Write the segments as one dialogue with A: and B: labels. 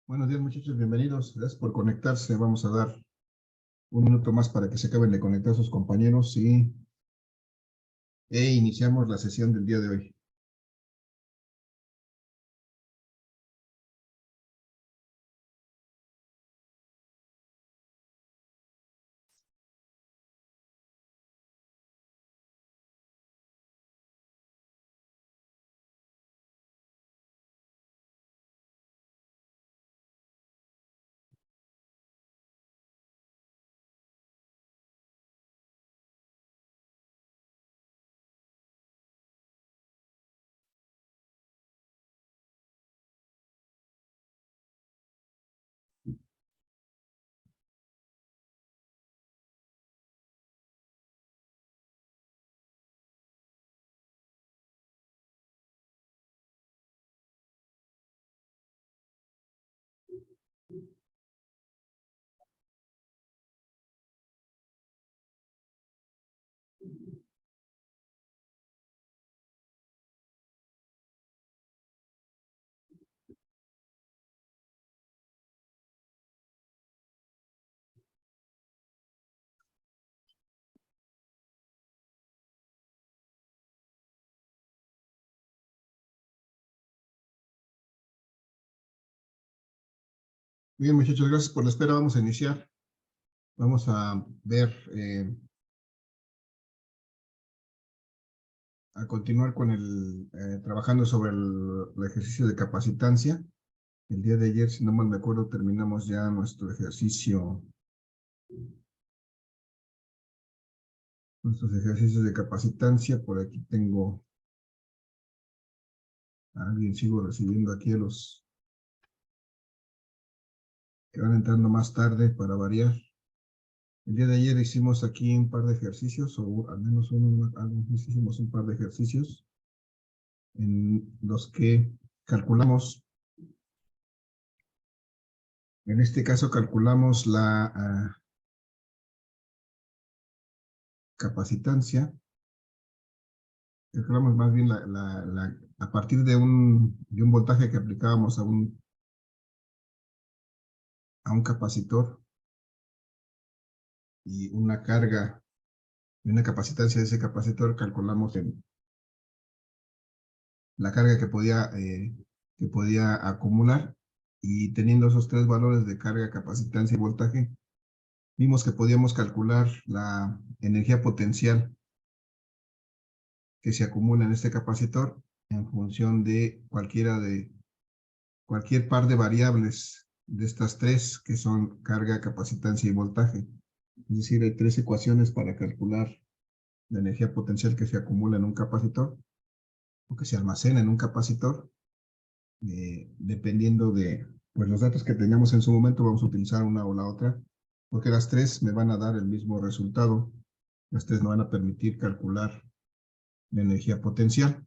A: Buenos días, muchachos, bienvenidos. Gracias por conectarse. Vamos a dar un minuto más para que se acaben de conectar sus compañeros e iniciamos la sesión del día de hoy. Bien, muchachos, gracias por la espera. Vamos a iniciar. Vamos a ver, a continuar con trabajando sobre el ejercicio de capacitancia. El día de ayer, si no mal me acuerdo, terminamos ya nuestros ejercicios de capacitancia. Por aquí tengo a alguien, sigo recibiendo aquí a los que van entrando más tarde para variar. El día de ayer hicimos aquí un par de ejercicios, o al menos hicimos un par de ejercicios en los que calculamos, en este caso calculamos la capacitancia, calculamos más bien a partir de un voltaje que aplicábamos a un capacitor y una carga y una capacitancia de ese capacitor, calculamos la carga que podía acumular, y teniendo esos tres valores de carga, capacitancia y voltaje, vimos que podíamos calcular la energía potencial que se acumula en este capacitor en función de cualquier par de variables de estas tres, que son carga, capacitancia y voltaje. Es decir, hay tres ecuaciones para calcular la energía potencial que se acumula en un capacitor, o que se almacena en un capacitor. Dependiendo de los datos que tengamos en su momento, vamos a utilizar una o la otra, porque las tres me van a dar el mismo resultado. Las tres me van a permitir calcular la energía potencial.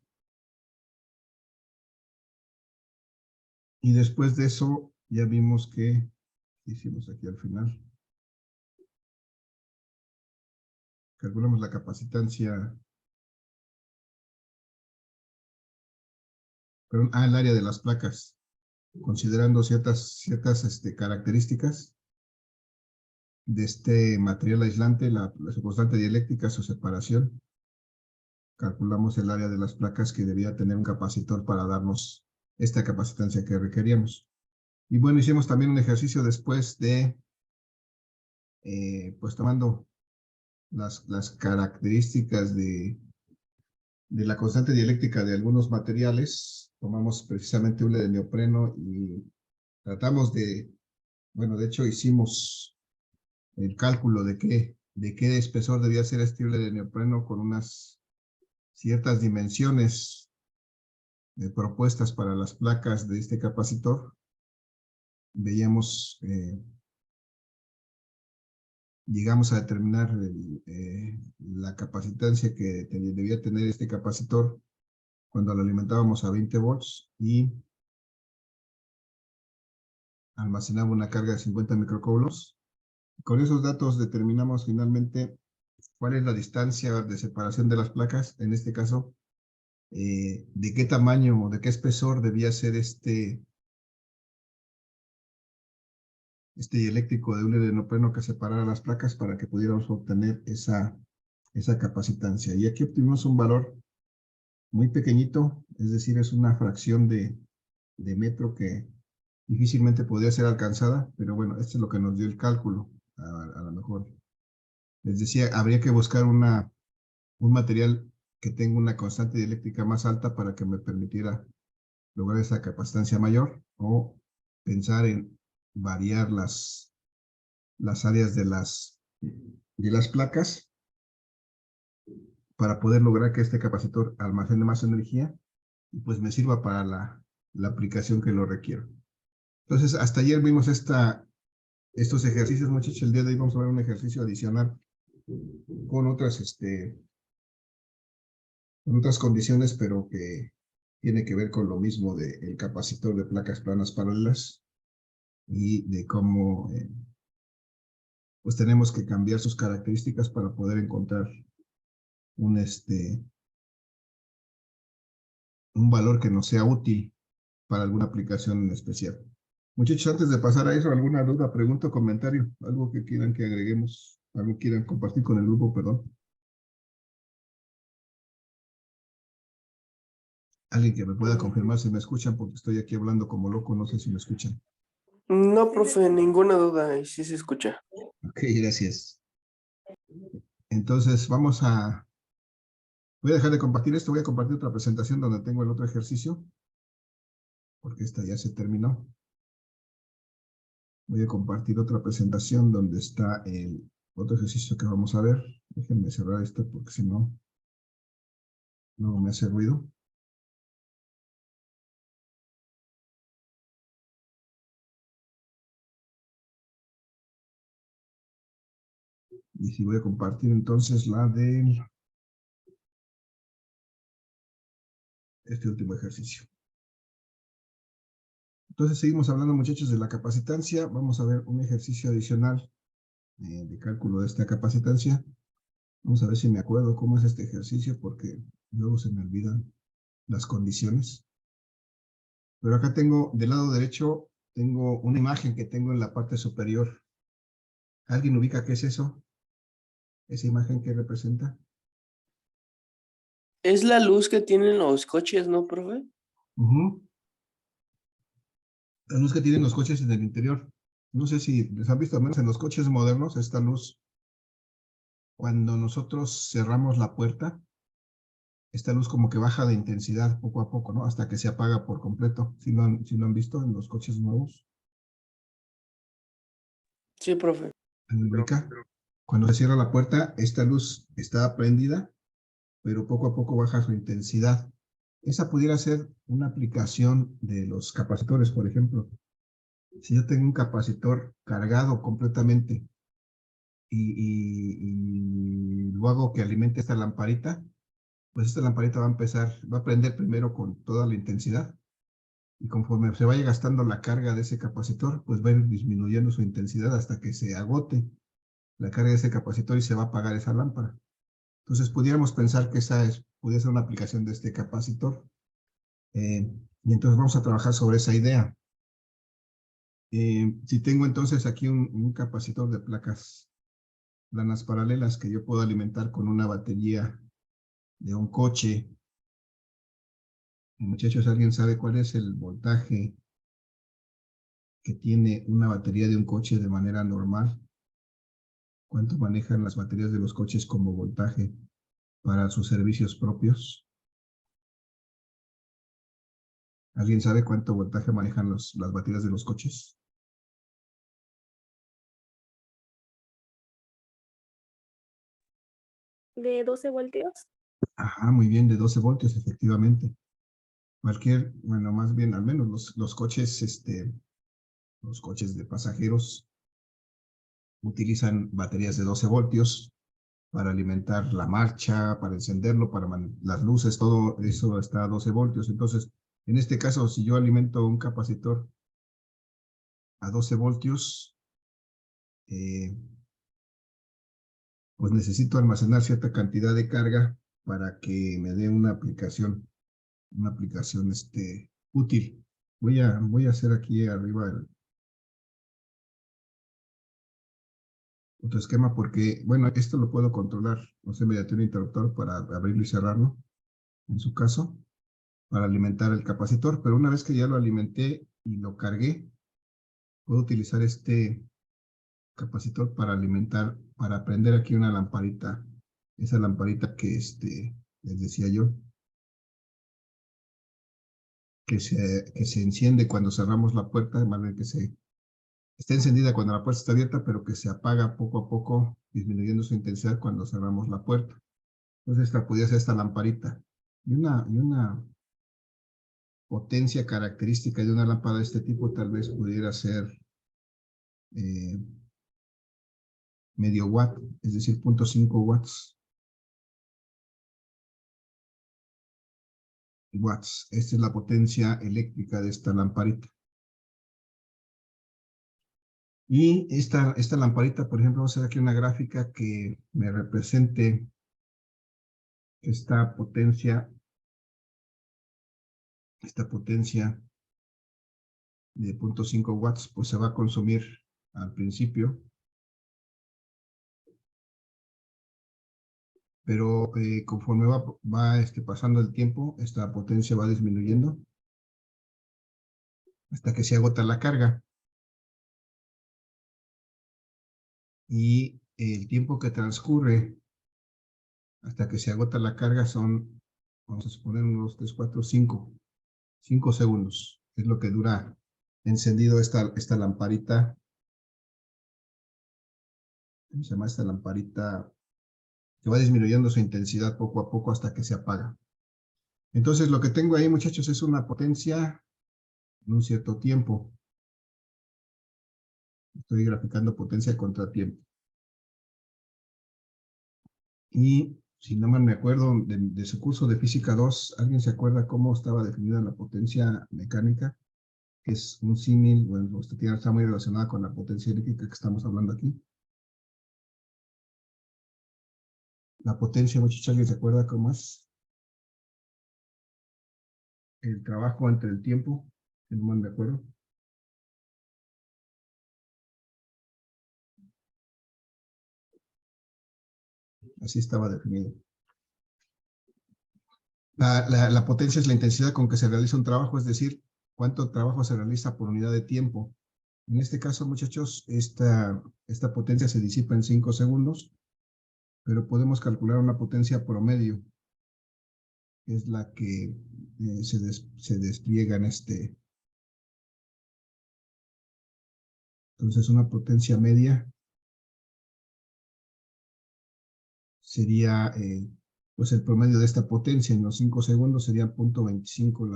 A: Y después de eso, ya vimos que hicimos aquí al final. Calculamos la capacitancia, perdón, el área de las placas, considerando ciertas características de este material aislante, su constante dieléctrica, su separación. Calculamos el área de las placas que debía tener un capacitor para darnos esta capacitancia que requeríamos. Y bueno, hicimos también un ejercicio después de, tomando las características de la constante dieléctrica de algunos materiales. Tomamos precisamente hule de neopreno y tratamos de hecho hicimos el cálculo de qué espesor debía ser este hule de neopreno con unas ciertas dimensiones propuestas para las placas de este capacitor. Veíamos, llegamos a determinar la capacitancia que debía tener este capacitor cuando lo alimentábamos a 20 volts y almacenaba una carga de 50 microcoulombs. Con esos datos determinamos finalmente cuál es la distancia de separación de las placas, en este caso, de qué tamaño o de qué espesor debía ser este este dieléctrico de hule de neopreno que separara las placas para que pudiéramos obtener esa capacitancia. Y aquí obtuvimos un valor muy pequeñito, es decir, es una fracción de metro que difícilmente podría ser alcanzada, pero bueno, esto es lo que nos dio el cálculo. A lo mejor, les decía, habría que buscar un material que tenga una constante dieléctrica más alta para que me permitiera lograr esa capacitancia mayor, o pensar en variar las áreas de las placas para poder lograr que este capacitor almacene más energía y pues me sirva para la aplicación que lo requiero. Entonces, hasta ayer vimos estos ejercicios, muchachos. El día de hoy vamos a ver un ejercicio adicional con otras condiciones, pero que tiene que ver con lo mismo del capacitor de placas planas paralelas y de cómo pues tenemos que cambiar sus características para poder encontrar un valor que nos sea útil para alguna aplicación en especial. Muchachos, antes de pasar a eso, ¿alguna duda, pregunta o comentario? ¿Algo que quieran que agreguemos? ¿Algo que quieran compartir con el grupo, perdón? Alguien que me pueda confirmar si me escuchan, porque estoy aquí hablando como loco, no sé si me escuchan.
B: No, profe, ninguna duda, y sí se escucha.
A: Ok, gracias. Entonces, voy a dejar de compartir esto, voy a compartir otra presentación donde tengo el otro ejercicio, porque esta ya se terminó. Voy a compartir otra presentación donde está el otro ejercicio que vamos a ver. Déjenme cerrar esto porque si no, no me hace ruido. Y si voy a compartir entonces la de este último ejercicio. Entonces seguimos hablando, muchachos, de la capacitancia. Vamos a ver un ejercicio adicional de cálculo de esta capacitancia. Vamos a ver si me acuerdo cómo es este ejercicio, porque luego se me olvidan las condiciones. Pero acá tengo, del lado derecho, tengo una imagen que tengo en la parte superior. ¿Alguien ubica qué es eso? ¿Esa imagen que representa?
B: Es la luz que tienen los coches, ¿no, profe?
A: La luz que tienen los coches en el interior. No sé si les han visto, al menos en los coches modernos, esta luz, cuando nosotros cerramos la puerta, esta luz como que baja de intensidad poco a poco, ¿no? Hasta que se apaga por completo. ¿Sí lo han visto en los coches nuevos?
B: Sí, profe.
A: ¿Ubica? Cuando se cierra la puerta, esta luz está prendida, pero poco a poco baja su intensidad. Esa pudiera ser una aplicación de los capacitores, por ejemplo. Si yo tengo un capacitor cargado completamente y lo hago que alimente esta lamparita, pues esta lamparita va a prender primero con toda la intensidad y conforme se vaya gastando la carga de ese capacitor, pues va a ir disminuyendo su intensidad hasta que se agote la carga de ese capacitor y se va a apagar esa lámpara. Entonces pudiéramos pensar que pudiera ser una aplicación de este capacitor. Y entonces vamos a trabajar sobre esa idea. Si tengo entonces aquí un capacitor de placas planas paralelas que yo puedo alimentar con una batería de un coche. Muchachos, ¿alguien sabe cuál es el voltaje que tiene una batería de un coche de manera normal? ¿Cuánto manejan las baterías de los coches como voltaje para sus servicios propios? ¿Alguien sabe cuánto voltaje manejan las baterías de los coches?
C: ¿De 12 voltios?
A: Ajá, muy bien, de 12 voltios, efectivamente. Bueno, más bien, al menos los coches, los coches de pasajeros utilizan baterías de 12 voltios para alimentar la marcha, para encenderlo, para las luces, todo eso está a 12 voltios. Entonces, en este caso, si yo alimento un capacitor a 12 voltios, pues necesito almacenar cierta cantidad de carga para que me dé una aplicación útil. Voy a hacer aquí arriba otro esquema porque, bueno, esto lo puedo controlar, no sé, mediante un interruptor para abrirlo y cerrarlo, en su caso, para alimentar el capacitor, pero una vez que ya lo alimenté y lo cargué, puedo utilizar este capacitor para alimentar, para prender aquí una lamparita, esa lamparita que les decía yo, que se enciende cuando cerramos la puerta, más bien que está encendida cuando la puerta está abierta, pero que se apaga poco a poco, disminuyendo su intensidad cuando cerramos la puerta. Entonces esta podría ser esta lamparita. Y una potencia característica de una lámpara de este tipo tal vez pudiera ser eh, medio watt, es decir, 0.5 watts. Esta es la potencia eléctrica de esta lamparita. Y esta lamparita, por ejemplo, vamos a hacer aquí una gráfica que me represente esta potencia de 0.5 watts, pues se va a consumir al principio. Pero conforme va pasando el tiempo, esta potencia va disminuyendo hasta que se agota la carga. Y el tiempo que transcurre hasta que se agota la carga son, vamos a suponer, unos 3, 4, 5 segundos. Es lo que dura encendido esta lamparita. ¿Cómo se llama esta lamparita? Que va disminuyendo su intensidad poco a poco hasta que se apaga. Entonces lo que tengo ahí, muchachos, es una potencia en un cierto tiempo. Estoy graficando potencia contra tiempo. Y si no mal me acuerdo de su curso de física 2, ¿alguien se acuerda cómo estaba definida la potencia mecánica? Que es un símil, bueno, está muy relacionada con la potencia eléctrica que estamos hablando aquí. La potencia, muchachos, ¿alguien se acuerda cómo es? El trabajo entre el tiempo, si no mal me acuerdo. Así estaba definido. La potencia es la intensidad con que se realiza un trabajo, es decir, cuánto trabajo se realiza por unidad de tiempo. En este caso, muchachos, esta potencia se disipa en 5 segundos, pero podemos calcular una potencia promedio, que es la que se despliega en Entonces, una potencia media sería, pues el promedio de esta potencia en los 5 segundos sería 0.25,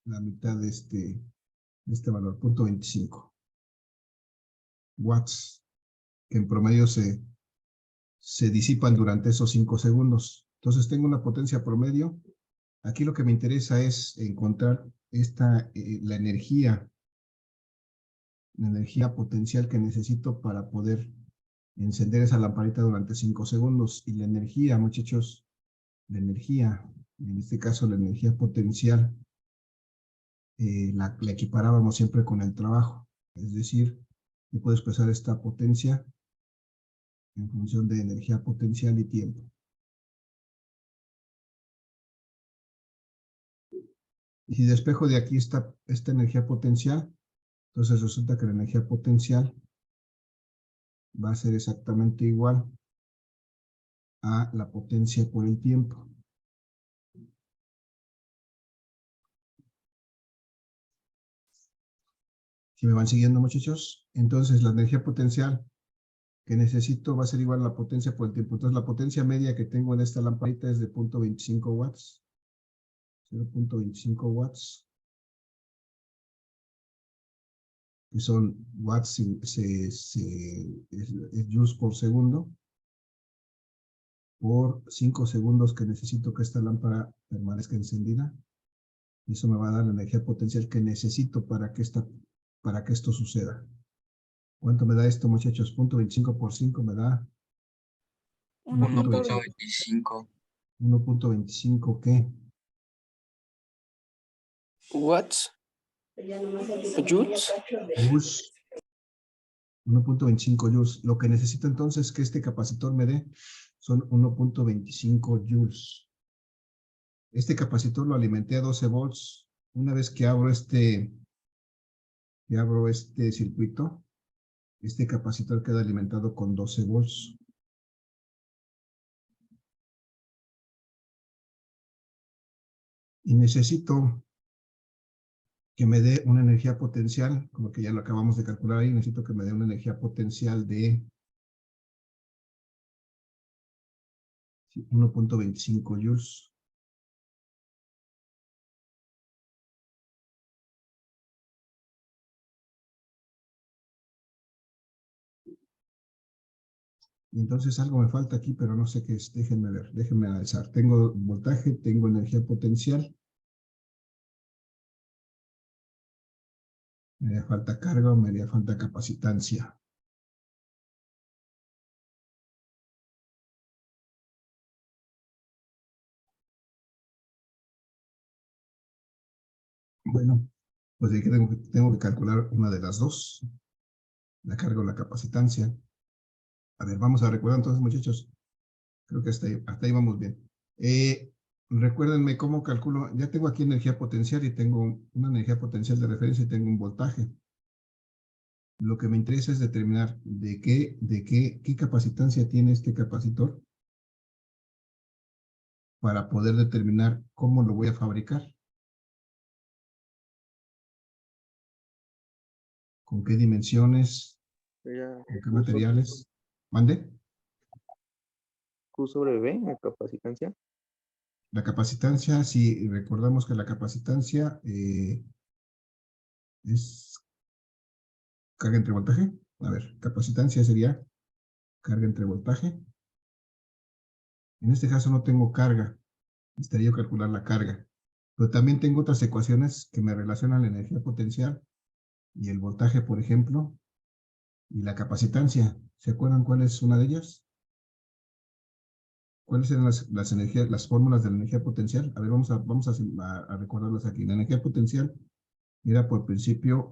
A: la mitad de este valor, 0.25 watts, que en promedio se disipan durante esos 5 segundos. Entonces tengo una potencia promedio. Aquí lo que me interesa es encontrar la energía potencial que necesito para poder encender esa lamparita durante 5 segundos. Y la energía, muchachos, en este caso la energía potencial, la equiparábamos siempre con el trabajo. Es decir, yo puedo expresar esta potencia en función de energía potencial y tiempo. Y si despejo de aquí esta energía potencial, entonces resulta que la energía potencial va a ser exactamente igual a la potencia por el tiempo. ¿Sí me van siguiendo, muchachos? Entonces la energía potencial que necesito va a ser igual a la potencia por el tiempo. Entonces la potencia media que tengo en esta lamparita es de 0.25 watts. 0.25 watts. Que son watts, es joules por segundo. Por 5 segundos que necesito que esta lámpara permanezca encendida. Y eso me va a dar la energía potencial que necesito para que esto suceda. ¿Cuánto me da esto, muchachos? 0.25 por 5 me da
C: 1.25.
A: 1.25, ¿qué?
B: Watts. Joules.
A: Joules. 1.25 joules. Lo que necesito entonces que este capacitor me dé son 1.25 joules. Este capacitor lo alimenté a 12 volts. Una vez que abro este circuito, este capacitor queda alimentado con 12 volts. Y necesito que me dé una energía potencial, como que ya lo acabamos de calcular ahí, necesito que me dé una energía potencial de 1.25 joules. Y entonces algo me falta aquí, pero no sé qué es. Déjenme ver, déjenme analizar. Tengo voltaje, tengo energía potencial. Me haría falta carga o me haría falta capacitancia. Bueno, pues aquí tengo que calcular una de las dos. La carga o la capacitancia. A ver, vamos a recordar entonces, muchachos. Creo que hasta ahí vamos bien. Recuérdenme cómo calculo. Ya tengo aquí energía potencial y tengo una energía potencial de referencia y tengo un voltaje. Lo que me interesa es determinar qué capacitancia tiene este capacitor para poder determinar cómo lo voy a fabricar. ¿Con qué dimensiones? ¿Con qué materiales? ¿Mande?
C: Q sobre B, la capacitancia.
A: La capacitancia, si recordamos que la capacitancia es carga entre voltaje. A ver, capacitancia sería carga entre voltaje. En este caso no tengo carga. Necesitaría yo calcular la carga. Pero también tengo otras ecuaciones que me relacionan la energía potencial y el voltaje, por ejemplo, y la capacitancia. ¿Se acuerdan cuál es una de ellas? ¿Cuáles eran las energías, las fórmulas de la energía potencial? A ver, vamos a recordarlas aquí. La energía potencial era por principio,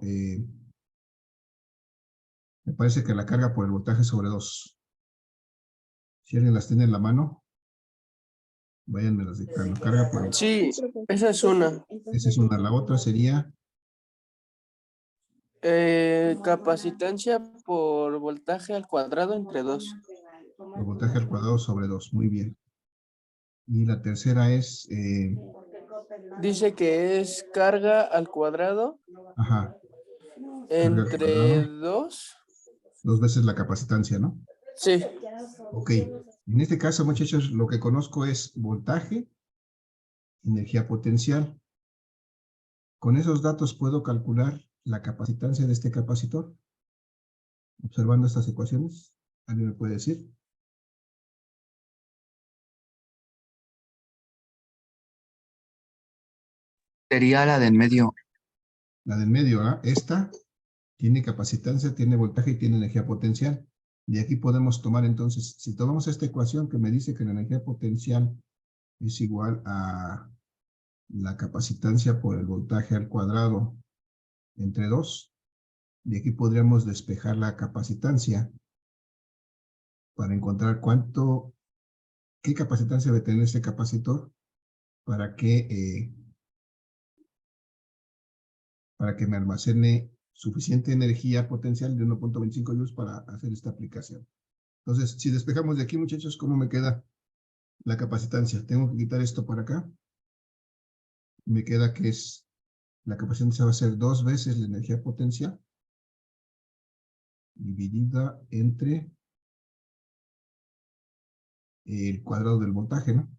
A: me parece que la carga por el voltaje sobre 2. Si alguien las tiene en la mano, váyanme las dictando. Carga por el...
B: Sí, esa es una.
A: Esa es una. La otra sería
B: Capacitancia por voltaje al cuadrado entre 2.
A: el voltaje al cuadrado sobre 2. Muy bien. Y la tercera es...
B: Dice que es carga al cuadrado
A: ajá. Carga al
B: entre
A: cuadrado.
B: 2.
A: 2 veces la capacitancia, ¿no?
B: Sí.
A: Ok. En este caso, muchachos, lo que conozco es voltaje, energía potencial. Con esos datos puedo calcular la capacitancia de este capacitor. Observando estas ecuaciones, ¿alguien me puede decir?
D: Sería la de en medio.
A: La del medio, ¿ah? Esta tiene capacitancia, tiene voltaje y tiene energía potencial. De aquí podemos tomar entonces, si tomamos esta ecuación que me dice que la energía potencial es igual a la capacitancia por el voltaje al cuadrado entre 2, de aquí podríamos despejar la capacitancia para encontrar qué capacitancia debe tener este capacitor para que me almacene suficiente energía potencial de 1.25 joules para hacer esta aplicación. Entonces, si despejamos de aquí, muchachos, ¿cómo me queda la capacitancia? Tengo que quitar esto para acá. Me queda que la capacitancia va a ser 2 veces la energía potencial dividida entre el cuadrado del voltaje, ¿no?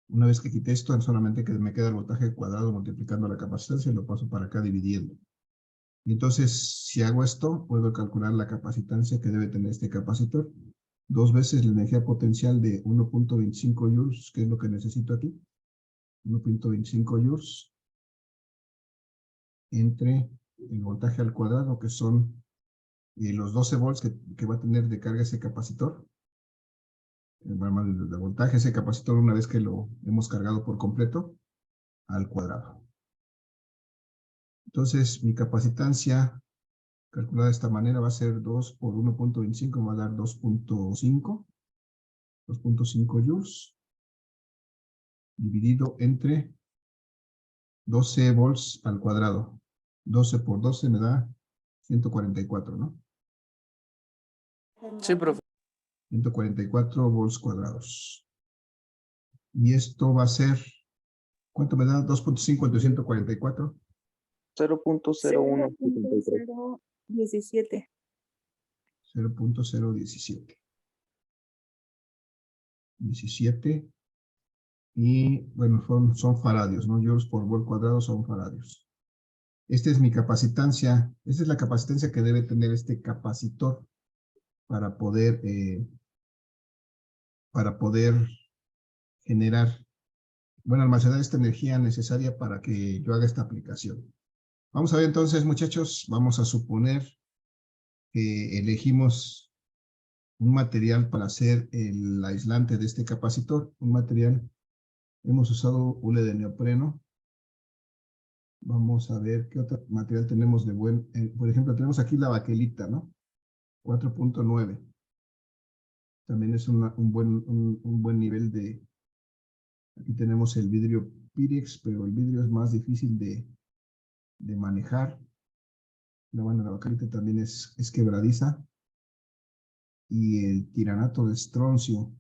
A: Una vez que quité esto, solamente que me queda el voltaje cuadrado multiplicando la capacitancia y lo paso para acá dividiendo. Y entonces, si hago esto, puedo calcular la capacitancia que debe tener este capacitor. 2 veces la energía potencial de 1.25 joules, que es lo que necesito aquí. 1.25 joules entre el voltaje al cuadrado, que son los 12 volts que va a tener de carga ese capacitor. De voltaje ese capacitor una vez que lo hemos cargado por completo al cuadrado. Entonces, mi capacitancia calculada de esta manera va a ser 2 por 1.25, va a dar 2.5 joules, dividido entre 12 volts al cuadrado. 12 por 12 me da 144, ¿no?
B: Sí, profe.
A: 144 volts cuadrados. Y esto va a ser, ¿cuánto me da? 2.5 entre 144.
C: 0.0173.
E: 0.017.
A: 0.017. 17. Y bueno, son faradios, ¿no? Joules por volt cuadrado son faradios. Esta es mi capacitancia. Esta es la capacitancia que debe tener este capacitor para poder generar, bueno, almacenar esta energía necesaria para que yo haga esta aplicación. Vamos a ver entonces, muchachos, vamos a suponer que elegimos un material para hacer el aislante de este capacitor, un material, hemos usado hule de neopreno. Vamos a ver qué otro material tenemos de buen, por ejemplo, tenemos aquí la baquelita, ¿no? 4.9. También es un buen nivel de, aquí tenemos el vidrio Pirex, pero el vidrio es más difícil de manejar. La baquelita también es quebradiza. Y el tiranato de estroncio.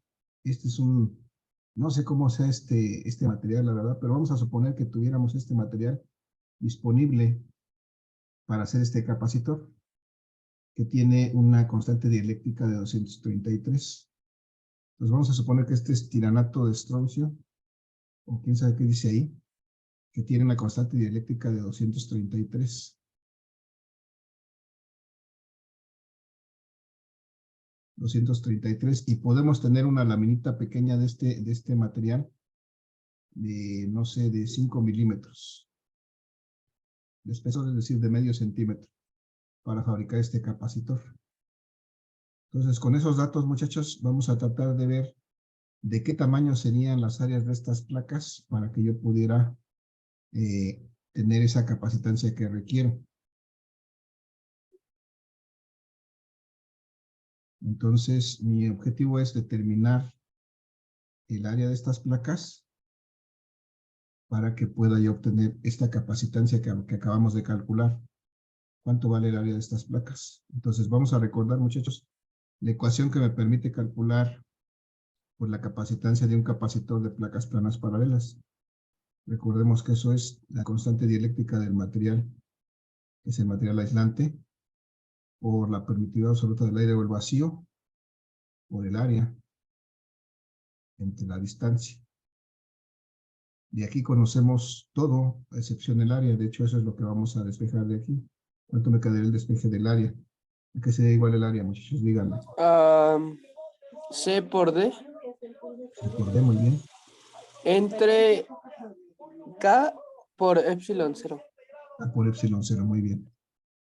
A: Este es no sé cómo sea este material, la verdad, pero vamos a suponer que tuviéramos este material disponible para hacer este capacitor, que tiene una constante dieléctrica de 233. Entonces vamos a suponer que este es tiranato de estroncio, o quién sabe qué dice ahí, que tiene una constante dieléctrica de 233. Y podemos tener una laminita pequeña de este material de, no sé, de 5 milímetros de espesor, es decir, de medio centímetro, para fabricar este capacitor. Entonces, con esos datos, muchachos, vamos a tratar de ver de qué tamaño serían las áreas de estas placas para que yo pudiera tener esa capacitancia que requiero. Entonces, mi objetivo es determinar el área de estas placas para que pueda yo obtener esta capacitancia que acabamos de calcular. ¿Cuánto vale el área de estas placas? Entonces, vamos a recordar, muchachos, la ecuación que me permite calcular por la capacitancia de un capacitor de placas planas paralelas. Recordemos que eso es la constante dieléctrica del material, que es el material aislante, por la permitividad absoluta del aire o el vacío, por el área, entre la distancia. De aquí conocemos todo, a excepción del área. De hecho, eso es lo que vamos a despejar de aquí. ¿Cuánto me quedaría el despeje del área? ¿A qué sería igual el área, muchachos? Díganme.
B: C por D
A: Por D, muy bien.
B: entre K por epsilon 0.
A: A por epsilon 0, muy bien.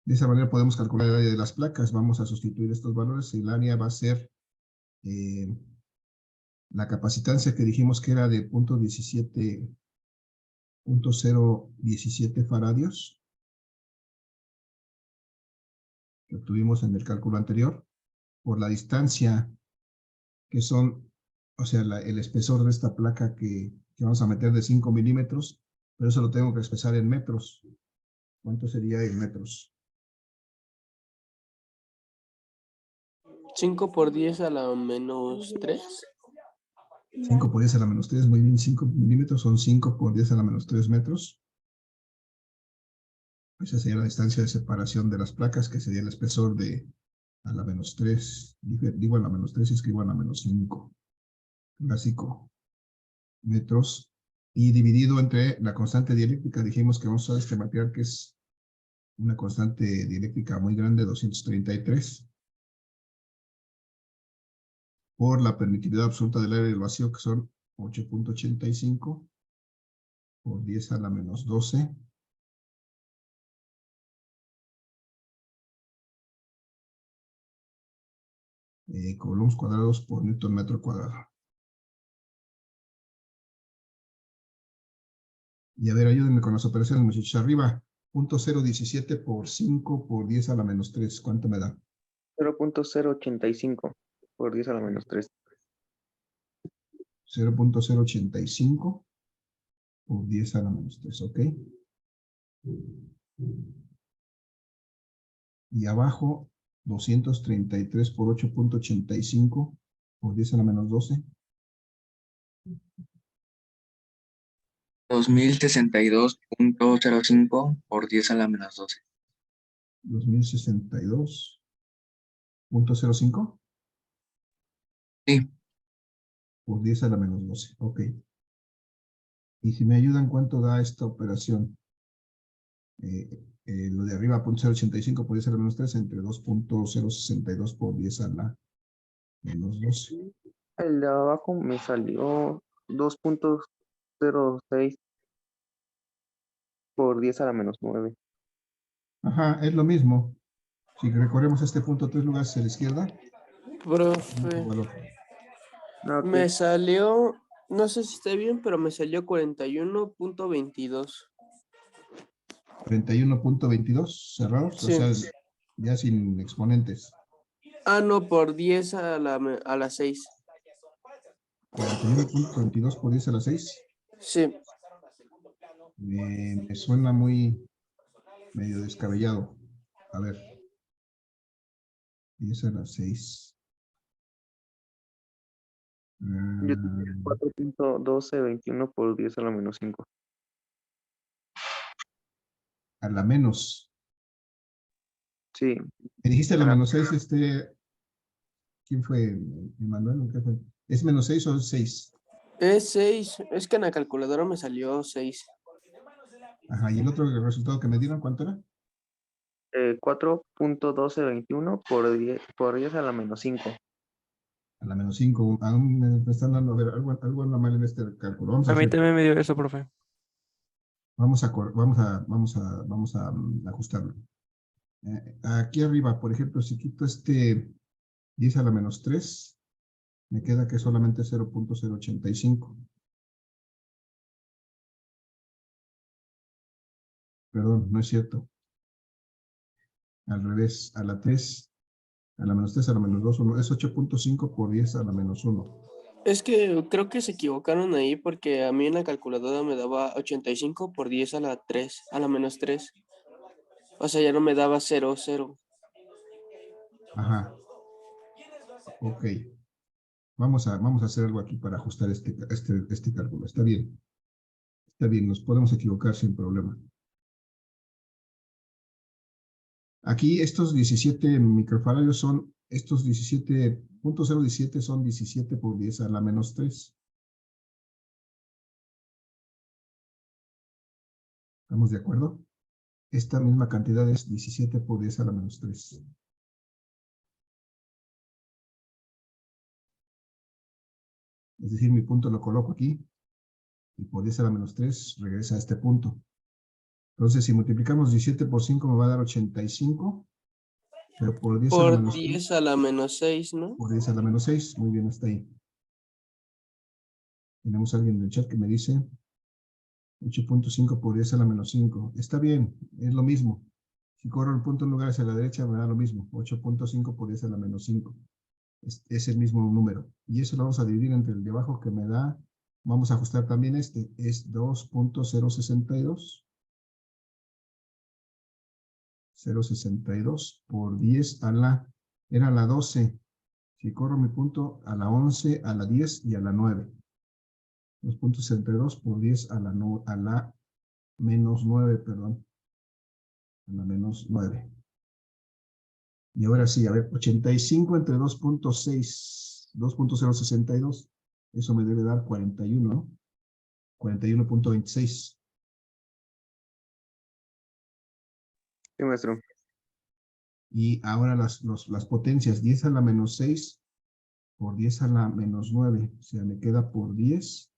A: De esa manera podemos calcular el área de las placas. Vamos a sustituir estos valores. El área va a ser la capacitancia que dijimos que era de 0.17 faradios, que obtuvimos en el cálculo anterior, por la distancia que son, o sea, el espesor de esta placa que vamos a meter de 5 milímetros, pero eso lo tengo que expresar en metros. ¿Cuánto sería en metros?
B: 5 por 10 a la menos 3.
A: 5 por 10 a la menos 3, muy bien, 5 milímetros son 5 por 10 a la menos 3 metros. Esa sería la distancia de separación de las placas, que sería el espesor de a la menos 3, digo a la menos 3 y escribo a la menos 5. Clásico. Metros. Y dividido entre la constante dieléctrica, dijimos que vamos a usar este material que es una constante dieléctrica muy grande, 233. Por la permitividad absoluta del aire y del vacío, que son 8.85 por 10 a la menos 12. Coulombs cuadrados por newton metro cuadrado. Y a ver, ayúdenme con las operaciones, muchachos. Arriba, .017 por 5 por 10 a la menos 3. ¿Cuánto me da?
C: 0.085 por 10 a la menos 3.
A: 0.085 por 10 a la menos 3, ¿ok? Y abajo, 233 por 8.85 por 10 a la menos 12.
D: 2062.05 por 10 a la menos 12.
A: 2062.05
D: Sí,
A: por 10 a la menos 12, ok. Y si me ayudan, ¿cuánto da esta operación? Lo de arriba, 0.085 por 10 a la menos 3, entre 2.062 por 10 a la menos 12.
C: El de abajo me salió 2.06 por 10 a la menos 9.
A: Ajá, es lo mismo. Si recorremos este punto 3 lugares hacia la izquierda,
B: Profe,
A: valor.
C: Ah, ok.
B: me salió, no sé si está bien, pero me salió 41.22.
A: 41.22 cerrados, o
B: Sí.
A: sea, ya sin exponentes.
B: Ah, no, por 10 a la 6.
A: 41.22 por 10 a la 6.
B: Sí.
A: Me suena muy medio descabellado. A ver. 10 a la 6.
C: Yo tenía 4.1221 por 10 a la menos 5.
A: A la menos.
C: Sí,
A: Me dijiste a la
C: a la-
A: menos 6, ¿quién fue? ¿Emanuel o qué fue? ¿Es menos 6 o 6?
B: Es 6. Es que en la calculadora me salió 6.
A: Ajá, y el otro resultado que me dieron, ¿cuánto era?
C: 4.1221 por 10 a la menos 5.
A: A la menos 5. Aún me están dando, a ver, algo anda mal en este cálculo. Vamos a
E: A mí
A: hacer,
E: también me dio eso, profe.
A: vamos a ajustarlo. Aquí arriba, por ejemplo, si quito este 10 a la menos 3, me queda que solamente 0.085. Perdón, no es cierto. Al revés, a la 3, a la menos 3, a la menos 2, 1. Es 8.5 por 10 a la menos 1.
B: Es que creo que se equivocaron ahí porque a mí en la calculadora me daba 85 por 10 a la 3, a la menos 3. O sea, ya no me daba 0, 0.
A: Ajá, ok. Vamos a hacer algo aquí para ajustar este cálculo. Está bien, nos podemos equivocar sin problema. Aquí estos 17 microfaradios son, estos 17.017 son 17 por 10 a la menos 3. ¿Estamos de acuerdo? Esta misma cantidad es 17 por 10 a la menos 3. Es decir, mi punto lo coloco aquí y por 10 a la menos 3 regresa a este punto. Entonces, si multiplicamos 17 por 5 me va a dar 85, pero por 10 a la
B: Por
A: menos
B: 10
A: 6,
B: a la menos 6, ¿no?
A: por 10 a la menos 6, muy bien, hasta ahí. Tenemos a alguien en el chat que me dice 8.5 por 10 a la menos 5. Está bien, es lo mismo. Si corro el punto en lugar hacia la derecha me da lo mismo. 8.5 por 10 a la menos 5. Es el mismo número. Y eso lo vamos a dividir entre el de abajo que me da. Vamos a ajustar también este. Es 2.062. 0.62 por 10 a la... Era la 12. Si corro mi punto a la 11, a la 10 y a la 9. 2.62 por 10 a la menos 9, perdón. A la menos 9. Y ahora sí, a ver, 85 entre 2.6, 2.062. Eso me debe dar 41, ¿no? 41.26.
C: Sí, maestro.
A: Y ahora las potencias, 10 a la menos 6 por 10 a la menos 9. O sea, me queda por 10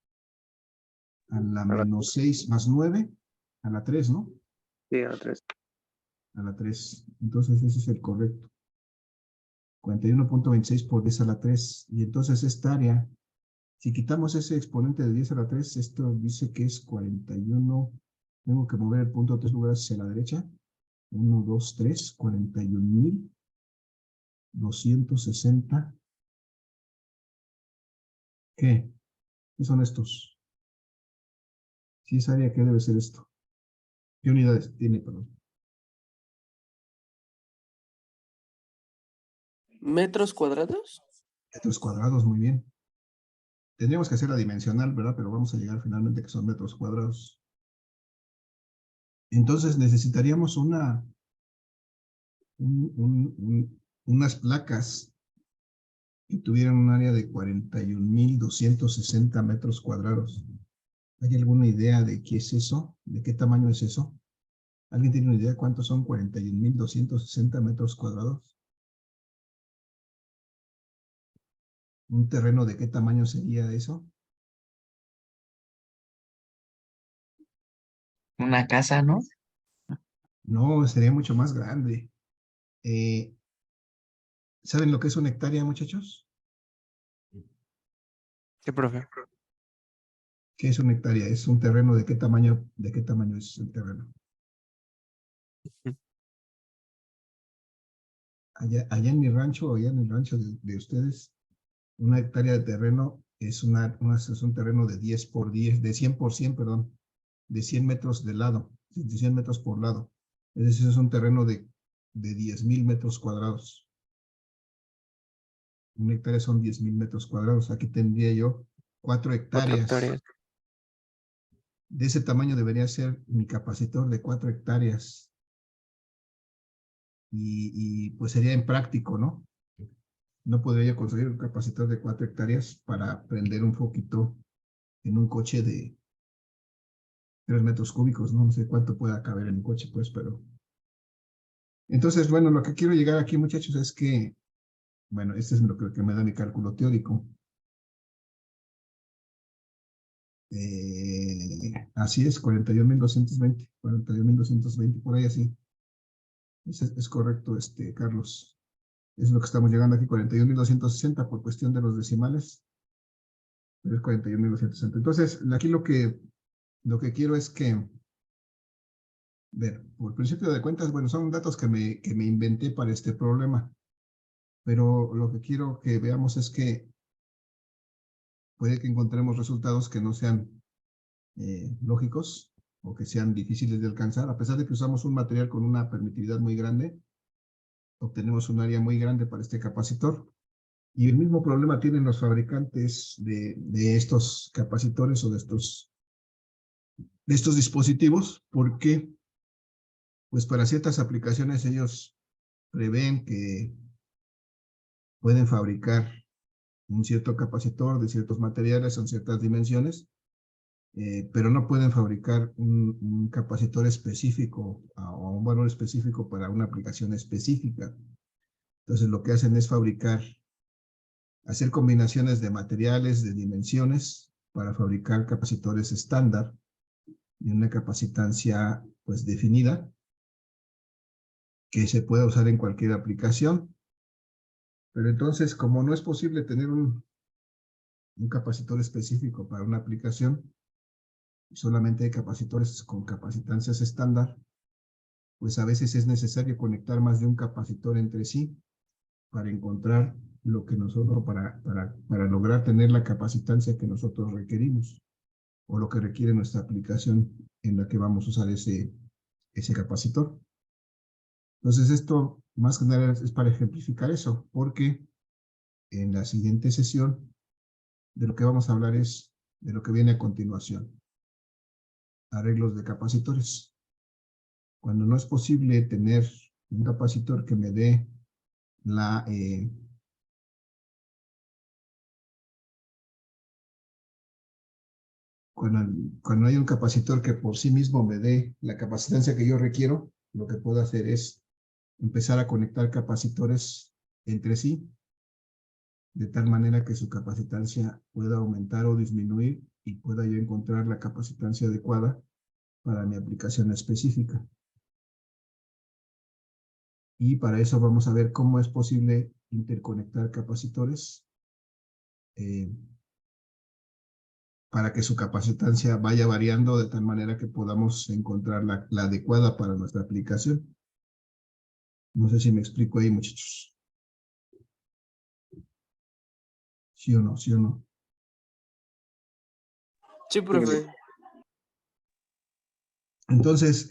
A: a la menos 6 más 9 a la 3, ¿no?
C: Sí, a 3.
A: A la 3. Entonces ese es el correcto. 41.26 por 10 a la 3. Y entonces esta área, si quitamos ese exponente de 10 a la 3, esto dice que es 41 Tengo que mover el punto 3 lugares hacia la derecha. 1, 2, 3, 41,260. ¿Qué? ¿Qué son estos? Si es área, ¿qué debe ser esto? ¿Qué unidades tiene, perdón?
B: ¿Metros cuadrados?
A: Metros cuadrados, muy bien. Tendríamos que hacer la dimensional, ¿verdad? Pero vamos a llegar finalmente que son metros cuadrados. Entonces necesitaríamos unas placas que tuvieran un área de 41,260 metros cuadrados. ¿Hay alguna idea de qué es eso? ¿De qué tamaño es eso? ¿Alguien tiene una idea de cuántos son 41,260 metros cuadrados? ¿Un terreno de qué tamaño sería eso?
D: Una casa, ¿no?
A: No, sería mucho más grande. ¿Saben lo que es una hectárea, muchachos?
C: Sí, profe.
A: ¿Qué es una hectárea? ¿Es un terreno de qué tamaño? ¿De qué tamaño es el terreno? Allá en mi rancho, o allá en el rancho de ustedes, una hectárea de terreno es un terreno de 10 por 10, de 100 por 100, perdón, de 100 metros de lado, de 100 metros por lado. Es decir, es un terreno de 10,000 metros cuadrados. Una hectárea son 10,000 metros cuadrados. Aquí tendría yo 4
C: 4
A: hectáreas.
C: hectáreas.
A: De ese tamaño debería ser mi capacitor de 4 hectáreas. Y pues sería impráctico, ¿no? No podría yo conseguir un capacitor de 4 hectáreas para prender un foquito en un coche de 3 metros cúbicos, ¿no? No sé cuánto pueda caber en un coche, pues, pero... Entonces, bueno, lo que quiero llegar aquí, muchachos, es que, bueno, este es lo que me da mi cálculo teórico. Así es, 41,220, por ahí así. Es correcto, Carlos. Es lo que estamos llegando aquí, 41,260 por cuestión de los decimales. Pero es 41,260. Entonces, aquí lo que quiero es que, ver, por principio de cuentas, bueno, son datos que me inventé para este problema. Pero lo que quiero que veamos es que puede que encontremos resultados que no sean lógicos o que sean difíciles de alcanzar. A pesar de que usamos un material con una permitividad muy grande, obtenemos un área muy grande para este capacitor. Y el mismo problema tienen los fabricantes de estos capacitores o de estos dispositivos, porque pues para ciertas aplicaciones ellos prevén que pueden fabricar un cierto capacitor de ciertos materiales en ciertas dimensiones, pero no pueden fabricar un capacitor específico o un valor específico para una aplicación específica. Entonces lo que hacen es hacer combinaciones de materiales, de dimensiones, para fabricar capacitores estándar de una capacitancia pues definida, que se pueda usar en cualquier aplicación. Pero entonces, como no es posible tener un capacitor específico para una aplicación, solamente hay capacitores con capacitancias estándar, pues a veces es necesario conectar más de un capacitor entre sí para encontrar lo que nosotros, para lograr tener la capacitancia que nosotros requerimos o lo que requiere nuestra aplicación en la que vamos a usar ese capacitor. Entonces esto más que nada es para ejemplificar eso, porque en la siguiente sesión de lo que vamos a hablar es de lo que viene a continuación. Arreglos de capacitores. Cuando no es posible tener un capacitor que me dé la... cuando hay un capacitor que por sí mismo me dé la capacitancia que yo requiero, lo que puedo hacer es empezar a conectar capacitores entre sí, de tal manera que su capacitancia pueda aumentar o disminuir y pueda yo encontrar la capacitancia adecuada para mi aplicación específica. Y para eso vamos a ver cómo es posible interconectar capacitores para que su capacitancia vaya variando de tal manera que podamos encontrar la adecuada para nuestra aplicación. No sé si me explico ahí, muchachos. ¿Sí o no? ¿Sí o no?
B: Sí, profe.
A: Entonces,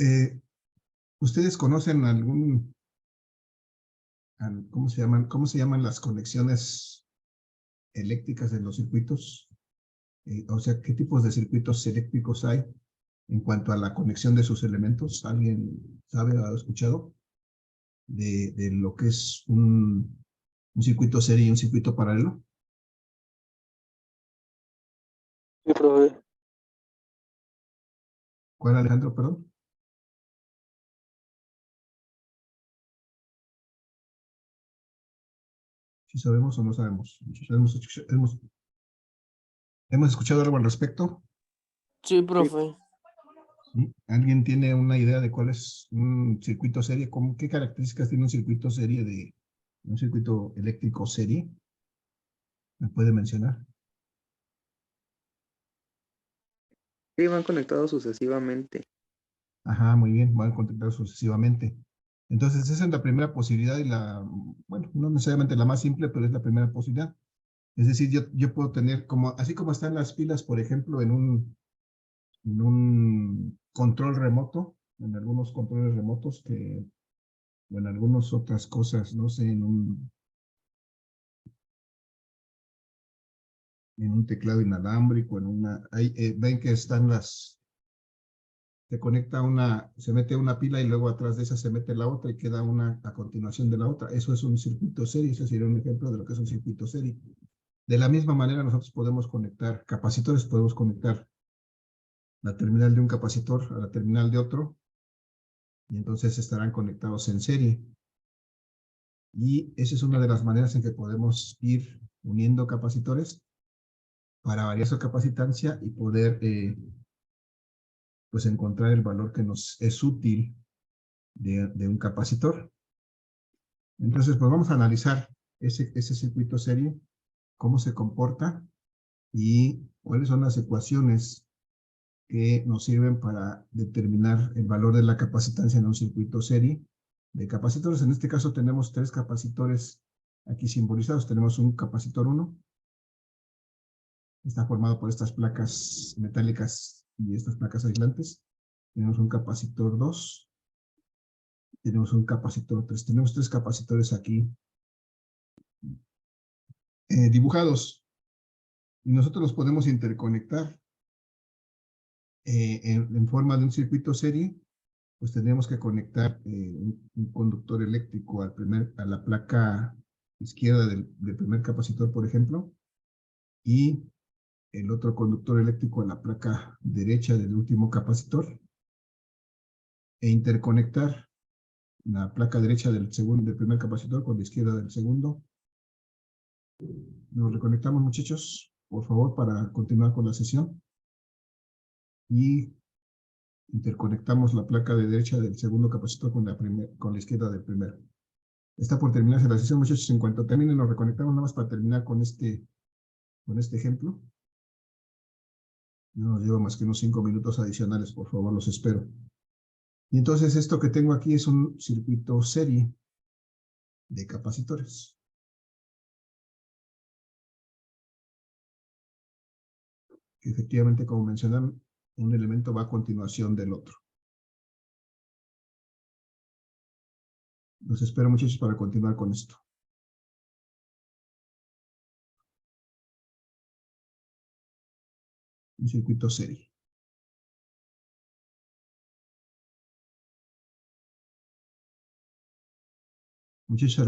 A: ¿ustedes conocen ¿cómo se llaman las conexiones eléctricas de los circuitos? O sea, ¿qué tipos de circuitos eléctricos hay en cuanto a la conexión de sus elementos? ¿Alguien sabe o ha escuchado de lo que es un circuito serie y un circuito paralelo?
B: Sí, profe.
A: ¿Cuál, Alejandro, perdón? ¿Sí sabemos o no sabemos? ¿Hemos escuchado algo al respecto?
B: Sí, profe.
A: ¿Sí? ¿Alguien tiene una idea de cuál es un circuito serie? ¿Qué características tiene un circuito serie de un circuito eléctrico serie? ¿Me puede mencionar?
C: Sí, van conectados sucesivamente.
A: Ajá, muy bien, van a contactar sucesivamente. Entonces, esa es la primera posibilidad y bueno, no necesariamente la más simple, pero es la primera posibilidad. Es decir, yo puedo tener, así como están las pilas, por ejemplo, en un control remoto, en algunos controles remotos o en algunas otras cosas, no sé, en un teclado inalámbrico, ven que están se mete una pila y luego atrás de esa se mete la otra y queda una a continuación de la otra. Eso es un circuito serie, ese sería un ejemplo de lo que es un circuito serie. De la misma manera nosotros podemos conectar capacitores, podemos conectar la terminal de un capacitor a la terminal de otro y entonces estarán conectados en serie. Y esa es una de las maneras en que podemos ir uniendo capacitores para variar su capacitancia y poder pues encontrar el valor que nos es útil de un capacitor. Entonces, pues vamos a analizar ese circuito serie, cómo se comporta y cuáles son las ecuaciones que nos sirven para determinar el valor de la capacitancia en un circuito serie de capacitores. En este caso tenemos 3 capacitores aquí simbolizados. Tenemos un capacitor 1, está formado por estas placas metálicas y estas placas aislantes. Tenemos un capacitor 2, tenemos un capacitor 3. Tenemos 3 capacitores aquí dibujados y nosotros los podemos interconectar en forma de un circuito serie. Pues tendríamos que conectar un conductor eléctrico a la placa izquierda del primer capacitor, por ejemplo, y el otro conductor eléctrico a la placa derecha del último capacitor, e interconectar la placa derecha del primer capacitor con la izquierda del segundo. Nos reconectamos, muchachos, por favor, para continuar con la sesión. Y interconectamos la placa de derecha del segundo capacitor con la izquierda del primero. Está por terminarse la sesión, muchachos. En cuanto termine, nos reconectamos nada más para terminar con este ejemplo. No nos lleva más que unos 5 minutos adicionales, por favor, los espero. Y entonces esto que tengo aquí es un circuito serie de capacitores. Que efectivamente, como mencionaron, un elemento va a continuación del otro. Los espero, muchachos, para continuar con esto. Un circuito serie. Muchachos,